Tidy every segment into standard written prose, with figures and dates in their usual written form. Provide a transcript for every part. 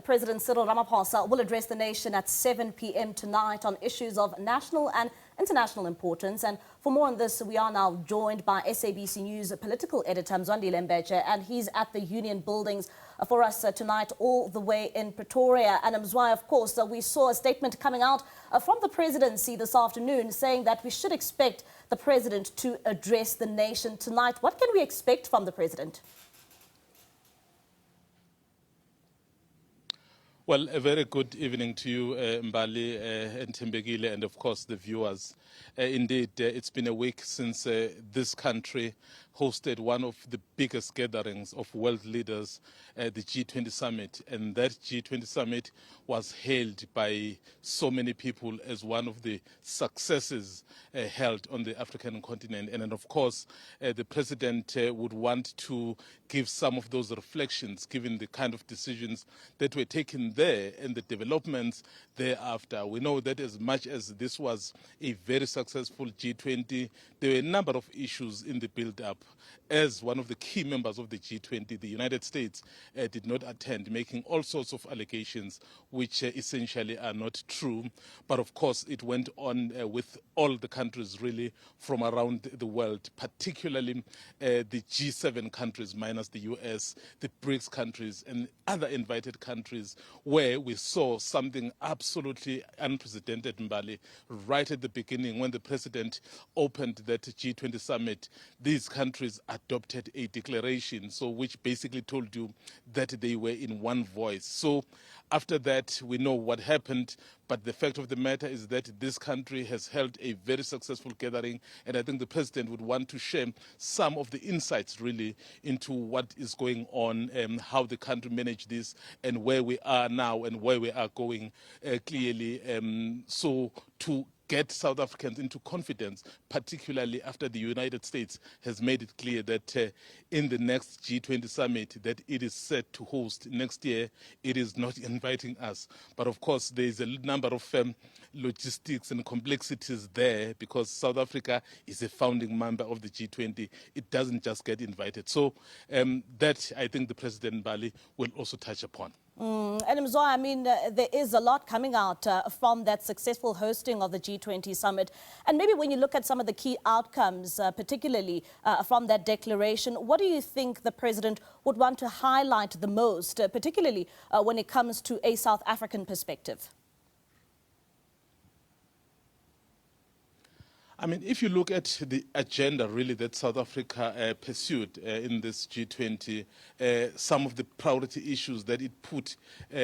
President Cyril Ramaphosa will address the nation at 7 p.m. tonight on issues of national and international importance. And for more on this, we are now joined by SABC News Political Editor Mzwandile Mbeje, and he's at the Union Buildings for us tonight all the way in Pretoria. And Mzwa, of course, we saw a statement coming out from the presidency this afternoon saying that we should expect the president to address the nation tonight. What can we expect from the president? Well, a very good evening to you, Mbali and Tembegile, and of course the viewers. Indeed, it's been a week since this country hosted one of the biggest gatherings of world leaders, the G20 summit. And that G20 summit was hailed by so many people as one of the successes held on the African continent. And then, of course, the president would want to give some of those reflections, given the kind of decisions that were taken there and the developments thereafter. We know that as much as this was a very successful G20, there were a number of issues in the build-up. As one of the key members of the G20, the United States did not attend, making all sorts of allegations which essentially are not true. But of course, it went on with all the countries really from around the world, particularly the G7 countries minus the US, the BRICS countries and other invited countries, where we saw something absolutely unprecedented, Mbali, right at the beginning when the president opened that G20 summit. These countries adopted a declaration, so which basically told you that they were in one voice. So after that, we know what happened, but the fact of the matter is that this country has held a very successful gathering, and I think the president would want to share some of the insights really into what is going on and how the country managed this and where we are now and where we are going clearly. So to get South Africans into confidence, particularly after the United States has made it clear that in the next G20 summit that it is set to host next year, it is not inviting us. But of course, there is a number of logistics and complexities there because South Africa is a founding member of the G20. It doesn't just get invited. So that, I think, the President Mbali will also touch upon. And Mzwa, I mean, there is a lot coming out from that successful hosting of the G20 summit. And maybe when you look at some of the key outcomes, particularly from that declaration, what do you think the president would want to highlight the most, particularly when it comes to a South African perspective? I mean, if you look at the agenda really that South Africa pursued in this G20, some of the priority issues that it put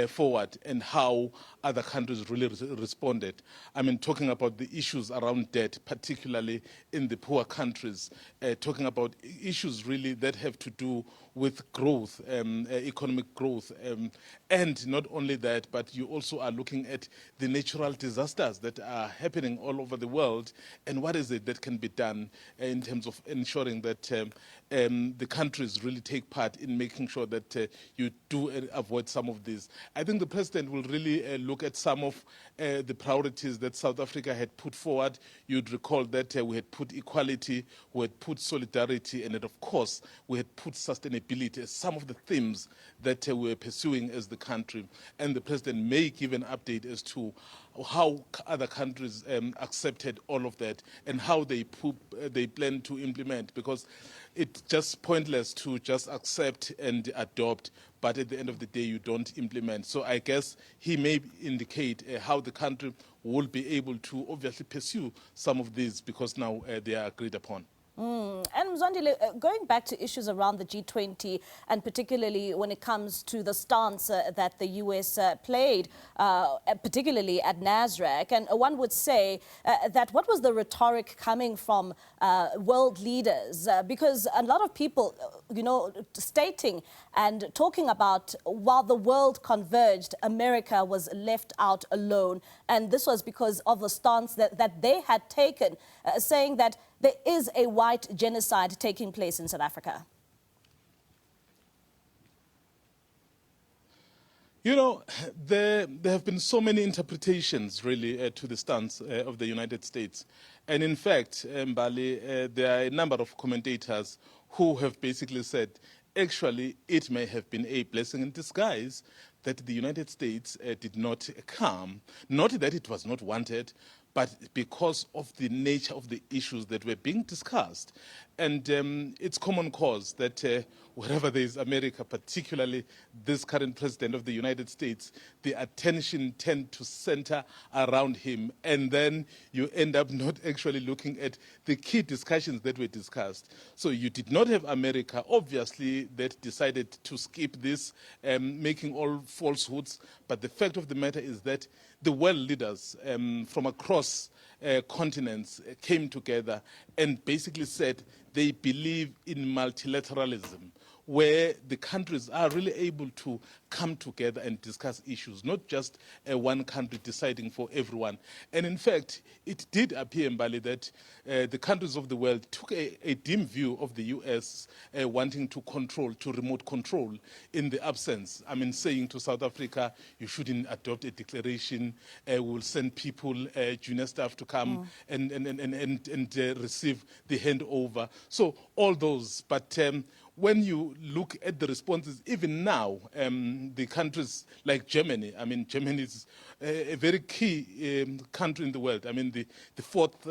forward and how other countries really responded. I mean, talking about the issues around debt, particularly in the poor countries, talking about issues really that have to do with growth, economic growth. And not only that, but you also are looking at the natural disasters that are happening all over the world and what is it that can be done in terms of ensuring that the countries really take part in making sure that you do avoid some of these. I think the president will really look at some of the priorities that South Africa had put forward. You'd recall that we had put equality, we had put solidarity, and then of course we had put sustainability as some of the themes that we were pursuing as the country. And the president may give an update as to how other countries accepted all of that and how they plan to implement, because it's just pointless to just accept and adopt, but at the end of the day you don't implement. So I guess he may indicate how the country will be able to obviously pursue some of these because now they are agreed upon. And Mzwandile, going back to issues around the G20 and particularly when it comes to the stance that the US played, particularly at Nasrec, and one would say that what was the rhetoric coming from world leaders? Because a lot of people, you know, stating and talking about while the world converged, America was left out alone. And this was because of the stance that they had taken, saying that there is a white genocide taking place in South Africa. You know, there have been so many interpretations, really, to the stance of the United States. And in fact, Mbali, there are a number of commentators who have basically said, actually, it may have been a blessing in disguise that the United States did not come. Not that it was not wanted, but because of the nature of the issues that were being discussed. And it's common cause that wherever there is America, particularly this current president of the United States, the attention tend to center around him. And then you end up not actually looking at the key discussions that were discussed. So you did not have America, obviously, that decided to skip this, making all falsehoods. But the fact of the matter is that the world leaders from across continents came together and basically said they believe in multilateralism, where the countries are really able to come together and discuss issues, not just one country deciding for everyone. And in fact, it did appear, Mbali, that the countries of the world took a dim view of the US wanting to control, to remote control in the absence. I mean, saying to South Africa, you shouldn't adopt a declaration, we'll send people, junior staff to come and receive the handover. So all those, but when you look at the responses, even now, the countries like Germany, I mean, Germany is a very key country in the world. I mean, the fourth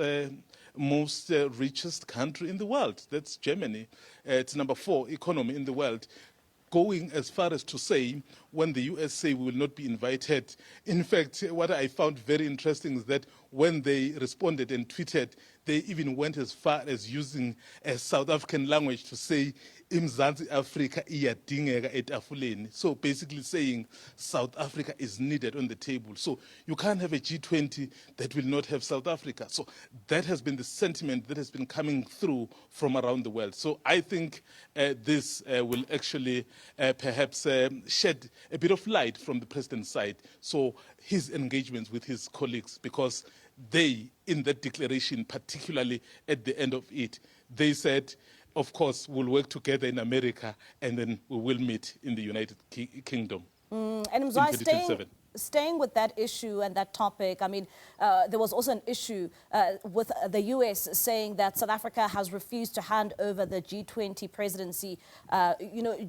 most richest country in the world. That's Germany. It's number 4 economy in the world. Going as far as to say, when the US say we will not be invited. In fact, what I found very interesting is that when they responded and tweeted, they even went as far as using a South African language to say, Mzansi Afrika iyadingeka etafuleni. So basically saying South Africa is needed on the table. So you can't have a G20 that will not have South Africa. So that has been the sentiment that has been coming through from around the world. So I think this will actually perhaps shed a bit of light from the president's side. So his engagements with his colleagues, because they, in that declaration, particularly at the end of it, they said, of course, we'll work together in America and then we will meet in the United Kingdom. And Mzwandile, staying with that issue and that topic, I mean, there was also an issue with the US saying that South Africa has refused to hand over the G20 presidency,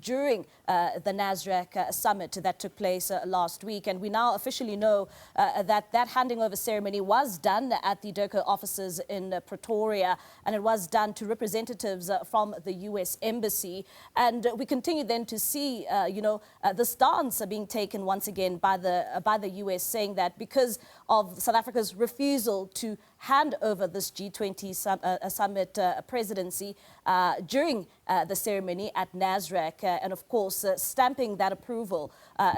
during the Nasrec summit that took place last week. And we now officially know that handing over ceremony was done at the DIRCO offices in Pretoria, and it was done to representatives from the US embassy. And we continue then to see, the stance being taken once again by the US, saying that because of South Africa's refusal to hand over this G20 summit presidency during the ceremony at Nasrec, and of course stamping that approval,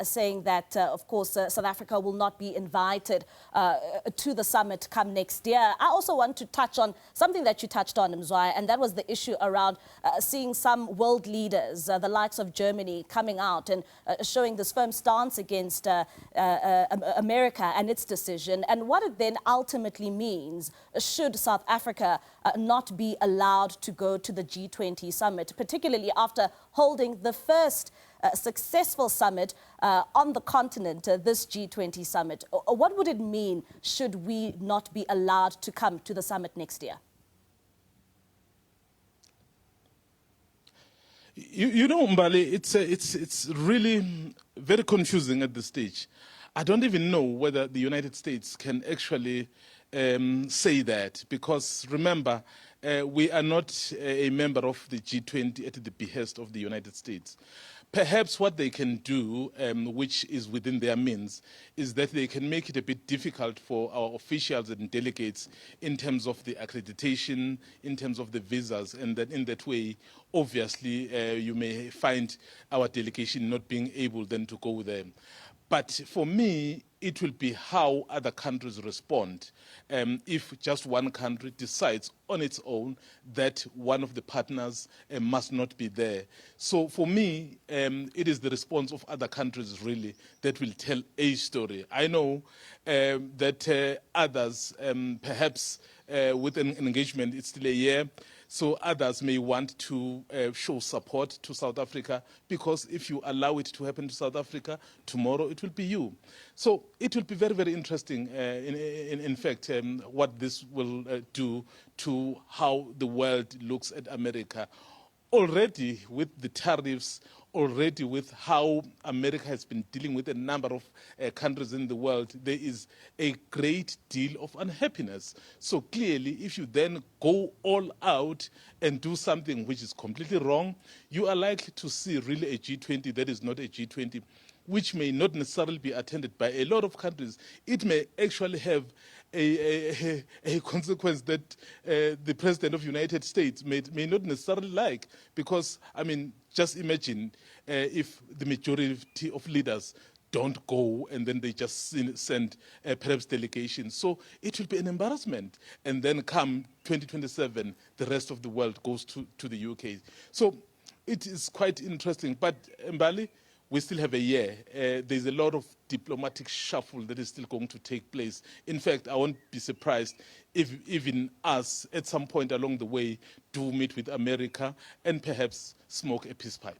saying that of course South Africa will not be invited to the summit come next year. I also want to touch on something that you touched on, Mzwai, and that was the issue around seeing some world leaders, the likes of Germany, coming out and showing this firm stance against America and its decision, and what it then ultimately means should South Africa not be allowed to go to the G20 summit, particularly after holding the first successful summit on the continent, this G20 summit. What would it mean should we not be allowed to come to the summit next year? You know, Mbali, it's really very confusing at this stage. I don't even know whether the United States can actually say that, because remember, we are not a member of the G20 at the behest of the United States. Perhaps what they can do, which is within their means, is that they can make it a bit difficult for our officials and delegates in terms of the accreditation, in terms of the visas, and that in that way, obviously, you may find our delegation not being able then to go there. But for me, it will be how other countries respond. If just one country decides on its own that one of the partners must not be there. So for me, it is the response of other countries really that will tell a story. I know that others, perhaps with an engagement, it's still a year, so others may want to show support to South Africa, because if you allow it to happen to South Africa, tomorrow it will be you. So it will be very, very interesting, in fact, what this will do to how the world looks at America. Already with the tariffs already with how America has been dealing with a number of countries in the world, there is a great deal of unhappiness. So clearly, if you then go all out and do something which is completely wrong, you are likely to see really a G20 that is not a G20, which may not necessarily be attended by a lot of countries. It may actually have a consequence that the President of the United States may not necessarily like, because, I mean, just imagine if the majority of leaders don't go and then they just send perhaps delegations. So it will be an embarrassment. And then come 2027, the rest of the world goes to the UK. So it is quite interesting. But Mbali, we still have a year. There's a lot of diplomatic shuffle that is still going to take place. In fact, I won't be surprised if even us, at some point along the way, do meet with America and perhaps smoke a peace pipe.